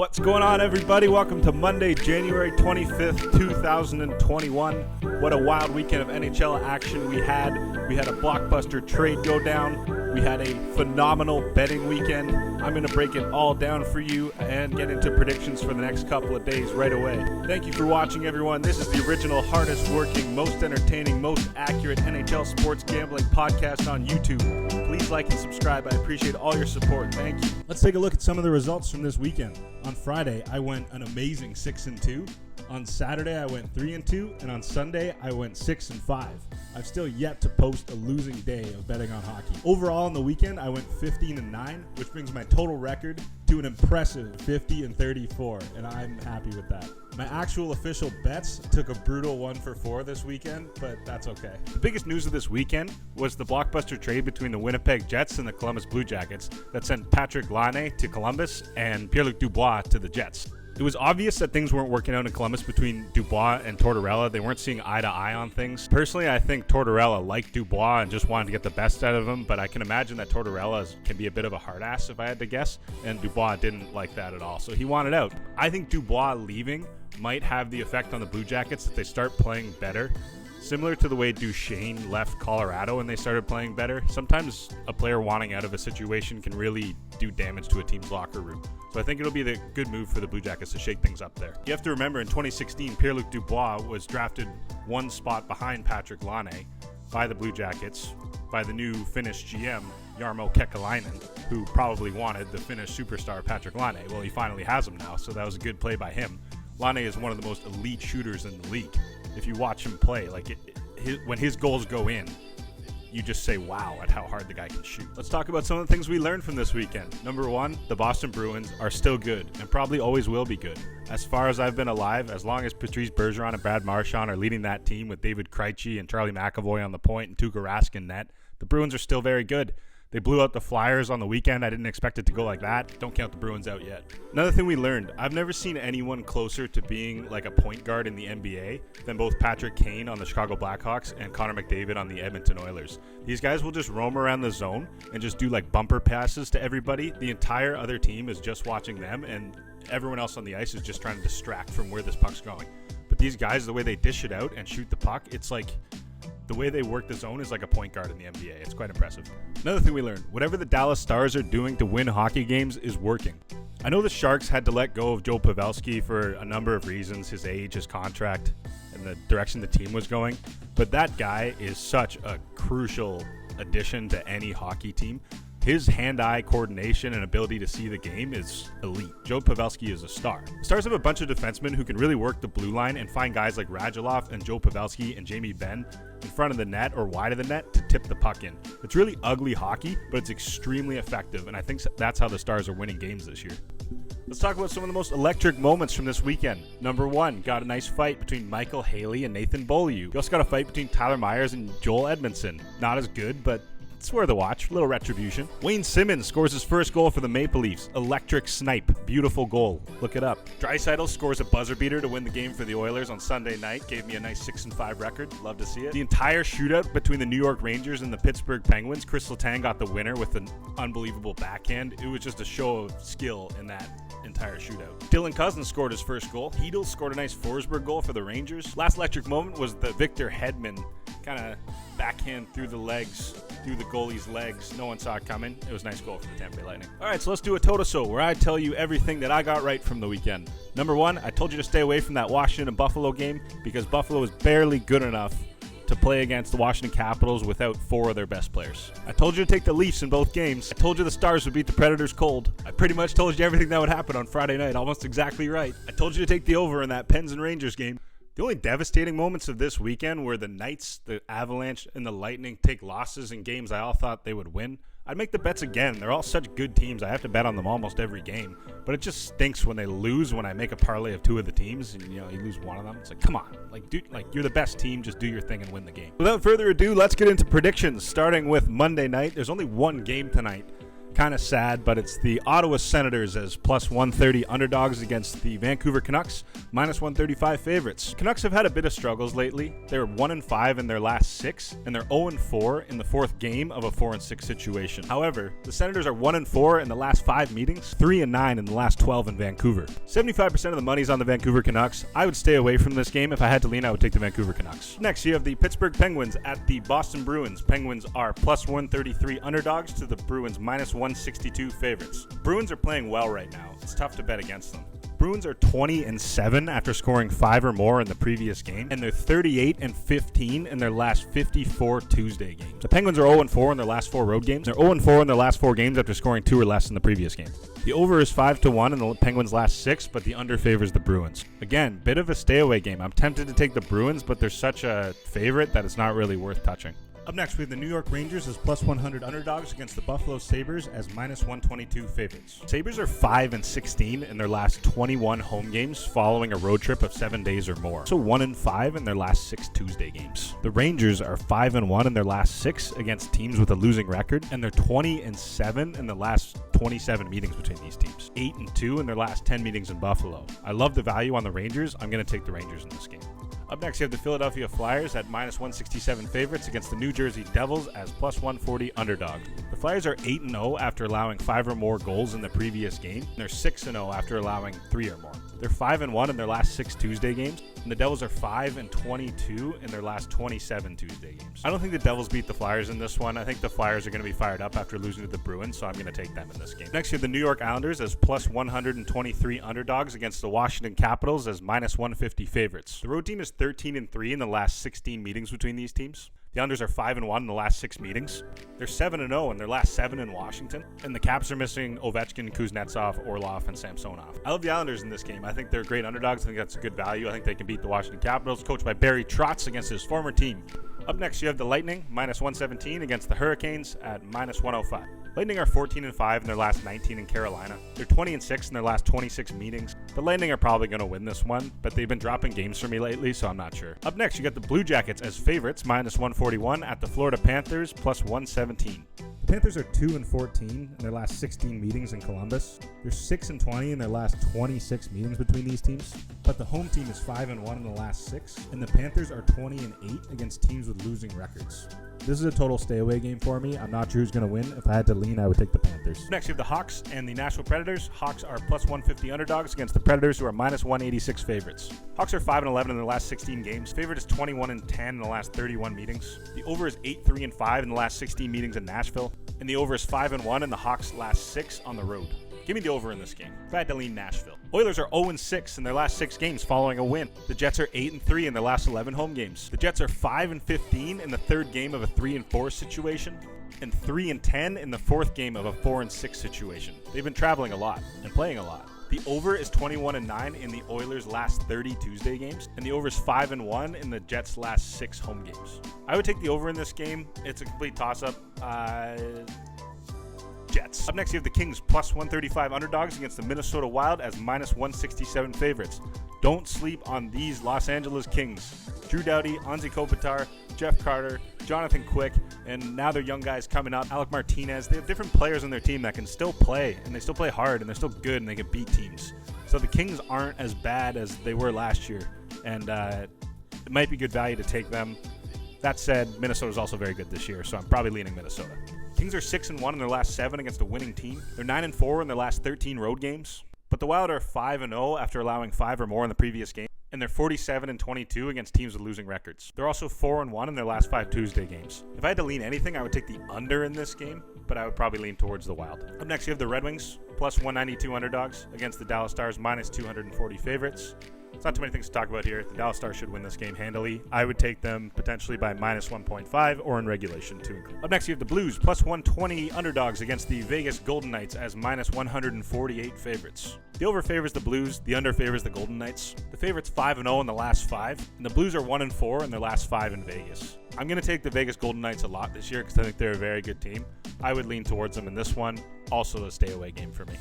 What's going on, everybody? Welcome to Monday, January 25th, 2021. What a wild weekend of NHL action we had. We had a blockbuster trade go down. We had a phenomenal betting weekend. I'm going to break it all down for you and get into predictions for the next couple of days right away. Thank you for watching, everyone. This is the original, hardest working, most entertaining, most accurate NHL sports gambling podcast on YouTube. Please like and subscribe. I appreciate all your support. Thank you. Let's take a look at some of the results from this weekend. On Friday, I went an amazing 6-2. On Saturday, I went 3-2, and on Sunday, I went 6-5. I've still yet to post a losing day of betting on hockey. Overall, on the weekend, I went 15-9, which brings my total record to an impressive 50-34, and I'm happy with that. My actual official bets took a brutal 1-for-4 this weekend, but that's okay. The biggest news of this weekend was the blockbuster trade between the Winnipeg Jets and the Columbus Blue Jackets that sent Patrick Laine to Columbus and Laine and Dubois to the Jets. It was obvious that things weren't working out in Columbus between Dubois and Tortorella. They weren't seeing eye to eye on things. Personally, I think Tortorella liked Dubois and just wanted to get the best out of him, but I can imagine that Tortorella can be a bit of a hard ass if I had to guess, and Dubois didn't like that at all, so he wanted out. I think Dubois leaving might have the effect on the Blue Jackets that they start playing better. Similar to the way Duchesne left Colorado and they started playing better, sometimes a player wanting out of a situation can really do damage to a team's locker room. So I think it'll be the good move for the Blue Jackets to shake things up there. You have to remember, in 2016, Laine Dubois was drafted one spot behind Patrick Laine by the Blue Jackets by the new Finnish GM, Jarmo Kekalainen, who probably wanted the Finnish superstar Patrick Laine. Well, he finally has him now, so that was a good play by him. Laine is one of the most elite shooters in the league. If you watch him play, when his goals go in, you just say wow at how hard the guy can shoot. Let's talk about some of the things we learned from this weekend. Number one, the Boston Bruins are still good and probably always will be good. As far as I've been alive, as long as Patrice Bergeron and Brad Marchand are leading that team with David Krejci and Charlie McAvoy on the point and Tuukka Rask net, the Bruins are still very good. They blew out the Flyers on the weekend. I didn't expect it to go like that. Don't count the Bruins out yet. Another thing we learned, I've never seen anyone closer to being like a point guard in the NBA than both Patrick Kane on the Chicago Blackhawks and Connor McDavid on the Edmonton Oilers. These guys will just roam around the zone and just do like bumper passes to everybody. The entire other team is just watching them, and everyone else on the ice is just trying to distract from where this puck's going. But these guys, the way they dish it out and shoot the puck, it's like the way they work the zone is like a point guard in the NBA. It's quite impressive. Another thing we learned, whatever the Dallas Stars are doing to win hockey games is working. I know the Sharks had to let go of Joe Pavelski for a number of reasons, his age, his contract, and the direction the team was going, but that guy is such a crucial addition to any hockey team. His hand-eye coordination and ability to see the game is elite. Joe Pavelski is a star. The Stars have a bunch of defensemen who can really work the blue line and find guys like Radulov and Joe Pavelski and Jamie Benn in front of the net or wide of the net to tip the puck in. It's really ugly hockey, but it's extremely effective, and I think that's how the Stars are winning games this year. Let's talk about some of the most electric moments from this weekend. Number one, got a nice fight between Michael Haley and Nathan Beaulieu. You also got a fight between Tyler Myers and Joel Edmondson. Not as good, but it's worth a watch. A little retribution. Wayne Simmons scores his first goal for the Maple Leafs. Electric snipe. Beautiful goal. Look it up. Draisaitl scores a buzzer beater to win the game for the Oilers on Sunday night. Gave me a nice 6-5 record. Love to see it. The entire shootout between the New York Rangers and the Pittsburgh Penguins. Chris Letang got the winner with an unbelievable backhand. It was just a show of skill in that entire shootout. Dylan Cousins scored his first goal. Hedl scored a nice Forsberg goal for the Rangers. Last electric moment was the Victor Hedman kind of backhand through the legs, through the goalie's legs. No one saw it coming. It was a nice goal for the Tampa Bay Lightning. All right, so let's do a ATODASO where I tell you everything that I got right from the weekend. Number one, I told you to stay away from that Washington and Buffalo game because Buffalo is barely good enough to play against the Washington Capitals without four of their best players. I told you to take the Leafs in both games. I told you the Stars would beat the Predators cold. I pretty much told you everything that would happen on Friday night, almost exactly right. I told you to take the over in that Pens and Rangers game. The only devastating moments of this weekend were the Knights, the Avalanche, and the Lightning take losses in games I all thought they would win. I'd make the bets again. They're all such good teams. I have to bet on them almost every game. But it just stinks when they lose when I make a parlay of two of the teams and you lose one of them. It's like, come on. You're the best team. Just do your thing and win the game. Without further ado, let's get into predictions. Starting with Monday night. There's only one game tonight. Kind of sad, but it's the Ottawa Senators as plus 130 underdogs against the Vancouver Canucks, minus 135 favorites. Canucks have had a bit of struggles lately. They're 1-5 in their last 6, and they're 0-4 in the 4th game of a 4-6 situation. However, the Senators are 1-4 in the last 5 meetings, 3-9 in the last 12 in Vancouver. 75% of the money's on the Vancouver Canucks. I would stay away from this game. If I had to lean, I would take the Vancouver Canucks. Next, you have the Pittsburgh Penguins at the Boston Bruins. Penguins are plus 133 underdogs to the Bruins minus 162 favorites. Bruins are playing well right now. It's tough to bet against them. Bruins are 20-7 after scoring 5 or more in the previous game, and they're 38-15 in their last 54 Tuesday games. The Penguins are 0-4 in their last 4 road games. They're 0-4 in their last 4 games after scoring 2 or less in the previous game. The over is 5-1 in the Penguins' last 6, but the under favors the Bruins. Again, bit of a stay away game. I'm tempted to take the Bruins, but they're such a favorite that it's not really worth touching. Up next, we have the New York Rangers as plus 100 underdogs against the Buffalo Sabres as minus 122 favorites. Sabres are 5-16 in their last 21 home games following a road trip of 7 days or more. So 1-5 in their last 6 Tuesday games. The Rangers are 5-1 in their last 6 against teams with a losing record, and they're 20-7 in the last 27 meetings between these teams. 8-2 in their last 10 meetings in Buffalo. I love the value on the Rangers. I'm going to take the Rangers in this game. Up next, you have the Philadelphia Flyers at minus 167 favorites against the New Jersey Devils as plus 140 underdog. The Flyers are 8-0 after allowing 5 or more goals in the previous game, and they're 6-0 after allowing 3 or more. They're 5-1 in their last 6 Tuesday games, and the Devils are 5-22 in their last 27 Tuesday games. I don't think the Devils beat the Flyers in this one. I think the Flyers are going to be fired up after losing to the Bruins, so I'm going to take them in this game. Next, you have the New York Islanders as plus 123 underdogs against the Washington Capitals as minus 150 favorites. The road team is 13-3 in the last 16 meetings between these teams. The Unders are 5-1 in the last 6 meetings. They're 7-0 in their last 7 in Washington. And the Caps are missing Ovechkin, Kuznetsov, Orlov, and Samsonov. I love the Islanders in this game. I think they're great underdogs. I think that's a good value. I think they can beat the Washington Capitals, coached by Barry Trotz against his former team. Up next, you have the Lightning, minus 117 against the Hurricanes at minus 105. Lightning are 14-5 in their last 19 in Carolina. They're 20-6 in their last 26 meetings. The Lightning are probably going to win this one, but they've been dropping games for me lately, so I'm not sure. Up next, you got the Blue Jackets as favorites, minus 141 at the Florida Panthers, plus 117. The Panthers are 2-14 in their last 16 meetings in Columbus. They're 6-20 in their last 26 meetings between these teams. But the home team is 5-1 in the last 6, and the Panthers are 20-8 against teams with losing records. This is a total stay away game for me. I'm not sure who's going to win. If I had to lean, I would take the Panthers. Next, you have the Hawks and the Nashville Predators. Hawks are plus 150 underdogs against the Predators, who are minus 186 favorites. Hawks are 5-11 in their last 16 games. Favorite is 21-10 in the last 31 meetings. The over is 8-3-5 in the last 16 meetings in Nashville, and the over is 5-1 in the Hawks' last 6 on the road. Give me the over in this game. If I had to lean Nashville. Oilers are 0-6 in their last 6 games following a win. The Jets are 8-3 in their last 11 home games. The Jets are 5-15 in the 3rd game of a 3-4 situation, and 3-10 in the 4th game of a 4-6 situation. They've been traveling a lot and playing a lot. The over is 21-9 in the Oilers' last 30 Tuesday games, and the over is 5-1 in the Jets' last 6 home games. I would take the over in this game. It's a complete toss-up. Jets. Up next, you have the Kings plus 135 underdogs against the Minnesota Wild as minus 167 favorites. Don't sleep on these Los Angeles Kings. Drew Doughty, Anze Kopitar, Jeff Carter, Jonathan Quick, and now their young guys coming up, Alec Martinez. They have different players on their team that can still play, and they still play hard, and they're still good, and they can beat teams. So the Kings aren't as bad as they were last year, and it might be good value to take them. That said, Minnesota's also very good this year, so I'm probably leaning Minnesota. Kings are 6-1 in their last 7 against a winning team. They're 9-4 in their last 13 road games. But the Wild are 5-0 after allowing 5 or more in the previous game. And they're 47-22 against teams with losing records. They're also 4-1 in their last 5 Tuesday games. If I had to lean anything, I would take the under in this game, but I would probably lean towards the Wild. Up next, you have the Red Wings, plus 192 underdogs against the Dallas Stars, minus 240 favorites. It's not too many things to talk about here. The Dallas Stars should win this game handily. I would take them potentially by minus 1.5 or in regulation to include. Up next, you have the Blues, plus 120 underdogs against the Vegas Golden Knights as minus 148 favorites. The over favors the Blues. The under favors the Golden Knights. The favorite's 5-0 in the last 5, and the Blues are 1-4 in their last 5 in Vegas. I'm going to take the Vegas Golden Knights a lot this year because I think they're a very good team. I would lean towards them in this one. Also a stay-away game for me.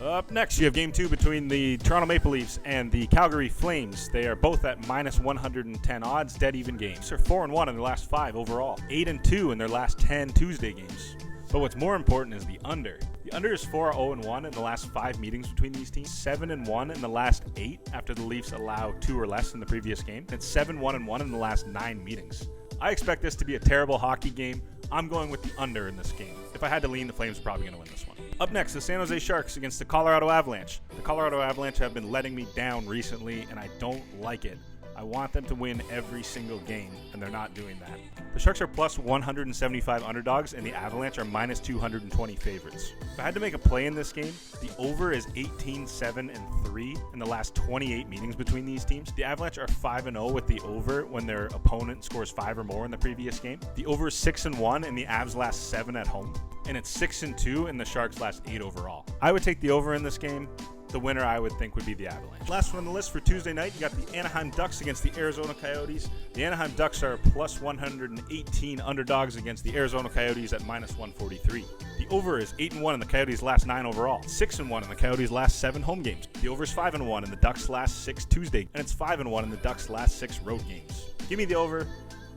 Up next, you have Game 2 between the Toronto Maple Leafs and the Calgary Flames. They are both at minus 110 odds, dead even games. They're 4-1 in their last 5 overall, 8-2 in their last 10 Tuesday games. But what's more important is the under. The under is 4-0-1 in the last 5 meetings between these teams, 7-1 in the last 8 after the Leafs allow 2 or less in the previous game, and 7-1-1 in the last 9 meetings. I expect this to be a terrible hockey game. I'm going with the under in this game. If I had to lean, the Flames are probably going to win this one. Up next, the San Jose Sharks against the Colorado Avalanche. The Colorado Avalanche have been letting me down recently, and I don't like it. I want them to win every single game, and they're not doing that. The Sharks are plus 175 underdogs, and the Avalanche are minus 220 favorites. If I had to make a play in this game, the over is 18-7-3 in the last 28 meetings between these teams. The Avalanche are 5-0 with the over when their opponent scores 5 or more in the previous game. The over is 6-1 in the Avs' last 7 at home, and it's 6-2 in the Sharks' last 8 overall. I would take the over in this game. The winner, I would think, would be the Avalanche. Last one on the list for Tuesday night, you got the Anaheim Ducks against the Arizona Coyotes. The Anaheim Ducks are plus 118 underdogs against the Arizona Coyotes at minus 143. The over is 8-1 in the Coyotes' last 9 overall, 6-1 in the Coyotes' last 7 home games. The over is 5-1 in the Ducks' last 6 Tuesday, and it's 5-1 in the Ducks' last 6 road games. Give me the over.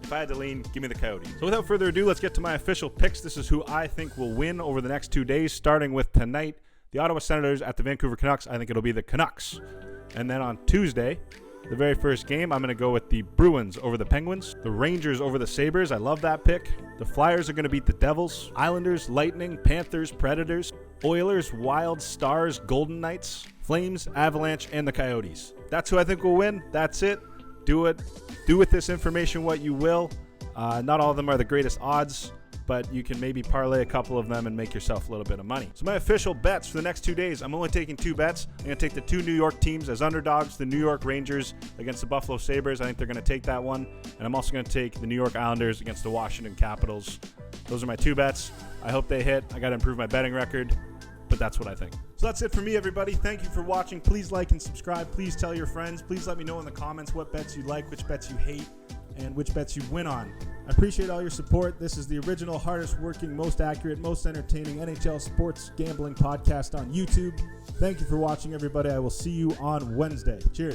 If I had to lean, give me the Coyotes. So without further ado, let's get to my official picks. This is who I think will win over the next 2 days, starting with tonight. The Ottawa Senators at the Vancouver Canucks. I think it'll be the Canucks. And then on Tuesday, the very first game, I'm going to go with the Bruins over the Penguins. The Rangers over the Sabres. I love that pick. The Flyers are going to beat the Devils. Islanders, Lightning, Panthers, Predators. Oilers, Wild, Stars, Golden Knights. Flames, Avalanche, and the Coyotes. That's who I think will win. That's it. Do it. Do with this information what you will. Not all of them are the greatest odds, but you can maybe parlay a couple of them and make yourself a little bit of money. So my official bets for the next 2 days, I'm only taking 2 bets. I'm going to take the 2 New York teams as underdogs, the New York Rangers against the Buffalo Sabres. I think they're going to take that one. And I'm also going to take the New York Islanders against the Washington Capitals. Those are my 2 bets. I hope they hit. I got to improve my betting record, but that's what I think. So that's it for me, everybody. Thank you for watching. Please like and subscribe. Please tell your friends. Please let me know in the comments what bets you like, which bets you hate, and which bets you win on. I appreciate all your support. This is the original, hardest working, most accurate, most entertaining NHL sports gambling podcast on YouTube. Thank you for watching, everybody. I will see you on Wednesday. Cheers.